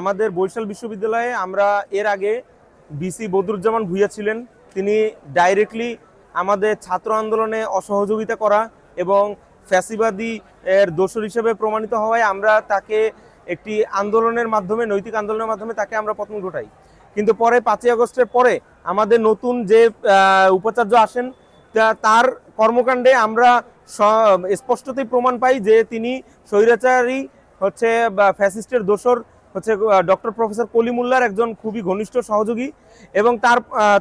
আমাদের বরিশাল বিশ্ববিদ্যালয়ে আমরা এর আগে বিসি বদরুজ্জামান ভূঁইয়া ছিলেন, তিনি ডাইরেক্টলি আমাদের ছাত্র আন্দোলনে অসহযোগিতা করা এবং ফ্যাসিবাদী এর দোষর হিসেবে প্রমাণিত হওয়ায় আমরা তাকে একটি আন্দোলনের মাধ্যমে, নৈতিক আন্দোলনের মাধ্যমে তাকে আমরা পতন ঘটাই। কিন্তু পরে 5ই আগস্টের পরে আমাদের নতুন যে উপাচার্য আসেন, তার কর্মকাণ্ডে আমরা স্পষ্টতই প্রমাণ পাই যে তিনি স্বৈরাচারী হচ্ছে বা ফ্যাসিস্টের দোসর হচ্ছে ডক্টর প্রফেসর কলিমুল্লাহর একজন খুবই ঘনিষ্ঠ সহযোগী। এবং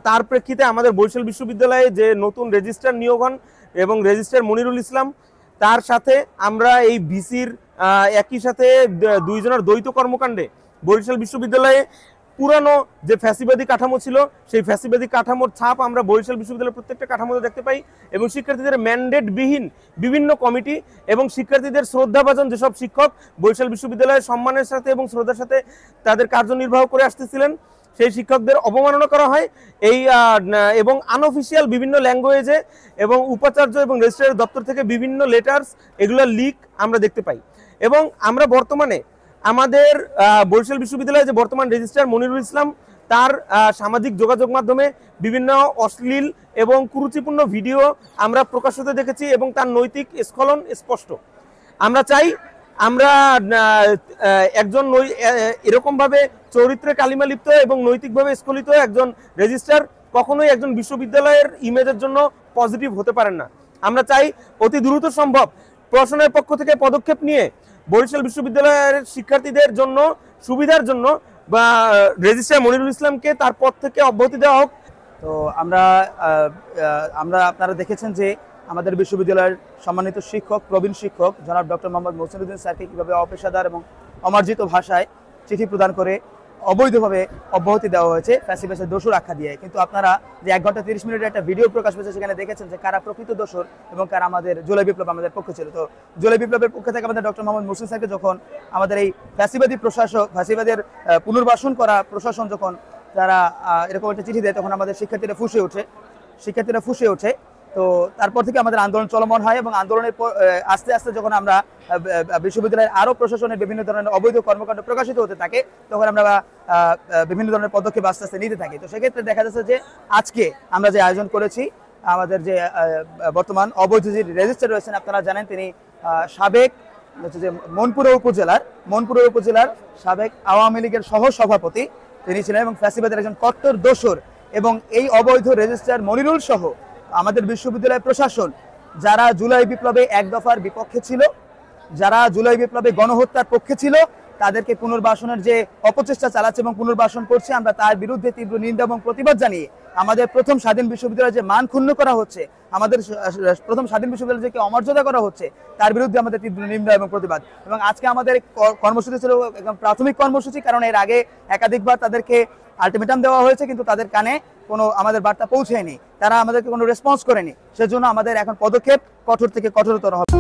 তার প্রেক্ষিতে আমাদের বরিশাল বিশ্ববিদ্যালয়ে যে নতুন রেজিস্ট্রার নিয়োগ হন এবং রেজিস্ট্রার মনিরুল ইসলাম, তার সাথে আমরা এই ভিসির একই সাথে দুইজনের দ্বৈত কর্মকাণ্ডে বরিশাল বিশ্ববিদ্যালয়ে পুরানো যে ফ্যাসিবাদী কাঠামো ছিল, সেই ফ্যাসিবাদী কাঠামোর ছাপ আমরা বরিশাল বিশ্ববিদ্যালয়ের প্রত্যেকটা কাঠামোতে দেখতে পাই। এবং শিক্ষার্থীদের ম্যান্ডেটবিহীন বিভিন্ন কমিটি এবং শিক্ষার্থীদের শ্রদ্ধাভাজন যেসব শিক্ষক বরিশাল বিশ্ববিদ্যালয়ের সম্মানের সাথে এবং শ্রদ্ধার সাথে তাদের কার্যনির্বাহ করে আসতেছিলেন, সেই শিক্ষকদের অবমাননা করা হয় এবং আনঅফিসিয়াল বিভিন্ন ল্যাঙ্গুয়েজে এবং উপাচার্য এবং রেজিস্ট্রারের দপ্তর থেকে বিভিন্ন লেটার্স, এগুলোর লিক আমরা দেখতে পাই। এবং আমরা বর্তমানে আমাদের বরিশাল বিশ্ববিদ্যালয়ে যে বর্তমান রেজিস্ট্রার মনিরুল ইসলাম, তার সামাজিক যোগাযোগ মাধ্যমে বিভিন্ন অশ্লীল এবং কুরুচিপূর্ণ ভিডিও আমরা প্রকাশ হতে দেখেছি এবং তার নৈতিক স্খলন স্পষ্ট। আমরা চাই আমরা একজন এরকমভাবে চরিত্রে কালিমালিপ্ত এবং নৈতিকভাবে স্খলিত একজন রেজিস্ট্রার কখনোই একজন বিশ্ববিদ্যালয়ের ইমেজের জন্য পজিটিভ হতে পারেন না। আমরা চাই অতি দ্রুত সম্ভব প্রশাসনের পক্ষ থেকে পদক্ষেপ নিয়ে বরিশাল বিশ্ববিদ্যালয়ের শিক্ষার্থীদের জন্য সুবিধার জন্য বা রেজিস্ট্রার মনিরুল ইসলামকে তার পদ থেকে অব্যাহতি দেওয়া হোক। তো আপনারা দেখেছেন যে আমাদের বিশ্ববিদ্যালয়ের সম্মানিত শিক্ষক, প্রবীণ শিক্ষক জনাব ডক্টর মোহাম্মদ মহসিনুদ্দিন স্যারকে কীভাবে অপেশাদার এবং অমার্জিত ভাষায় চিঠি প্রদান করে অবৈধভাবে অব্যাহতি দেওয়া হয়েছে ফ্যাসিবাদের দোষর আখ্যা দিয়ে। কিন্তু আপনারা যে 1 ঘন্টা 30 মিনিটের একটা ভিডিও প্রকাশ পেয়েছে, সেখানে দেখেছেন যে কারা প্রকৃত দোষর এবং কারা আমাদের জুলাই বিপ্লব আমাদের পক্ষে ছিল। তো জুলাই বিপ্লবের পক্ষে থেকে আমাদের ডক্টর মোহাম্মদ মহসিন স্যারকে যখন আমাদের এই ফ্যাসিবাদী প্রশাসক, ফ্যাসিবাদের পুনর্বাসন করা প্রশাসন যখন তারা এরকম একটা চিঠি দেয়, তখন আমাদের শিক্ষার্থীরা ফুঁসে ওঠে। তো তারপর থেকে আমাদের আন্দোলন চলমান হয় এবং আন্দোলনের পর আস্তে আস্তে যখন আমরা বিশ্ববিদ্যালয়ের আরও প্রশাসনের বিভিন্ন ধরনের অবৈধ কর্মকাণ্ড প্রকাশিত হতে থাকে, তখন আমরা বিভিন্ন ধরনের পদক্ষেপ আস্তে আস্তে নিতে থাকি। তো সেক্ষেত্রে দেখা যাচ্ছে যে আজকে আমরা যে আয়োজন করেছি, আমাদের যে বর্তমান অবৈধ যে রেজিস্ট্রার রয়েছেন, আপনারা জানেন তিনি সাবেক যে মনপুরা উপজেলার সাবেক আওয়ামী লীগের সহ সভাপতি তিনি ছিলেন এবং ফ্যাসিবাদের একজন কট্টর দোসর। এবং এই অবৈধ রেজিস্ট্রার মনিরুল সহ আমাদের বিশ্ববিদ্যালয় প্রশাসন যারা জুলাই বিপ্লবে এক দফার বিপক্ষে ছিল, যারা জুলাই বিপ্লবে গণহত্যার পক্ষে ছিল, তাদেরকে পুনর্বাসনের যে অপচেষ্টা চালাচ্ছে এবং পুনর্বাসন করছে, আমরা তার বিরুদ্ধে তীব্র নিন্দা এবং প্রতিবাদ জানিয়ে আমাদের প্রথম স্বাধীন বিশ্ববিদ্যালয়ে যে মান ক্ষুণ্ণ করা হচ্ছে, আমাদের প্রথম স্বাধীন বিশ্ববিদ্যালয়ে যে অমর্যাদা করা হচ্ছে, তার বিরুদ্ধে আমাদের তীব্র নিন্দা এবং প্রতিবাদ। এবং আজকে আমাদের কর্মসূচি ছিল একদম প্রাথমিক কর্মসূচি, কারণ এর আগে একাধিকবার তাদেরকে আলটিমেটাম দেওয়া হয়েছে, কিন্তু তাদের কানে কোনো আমাদের বার্তা পৌঁছায়নি, তারা আমাদেরকে কোনো রেসপন্স করেনি। সেজন্য আমাদের এখন পদক্ষেপ কঠোর থেকে কঠোরতর হবে।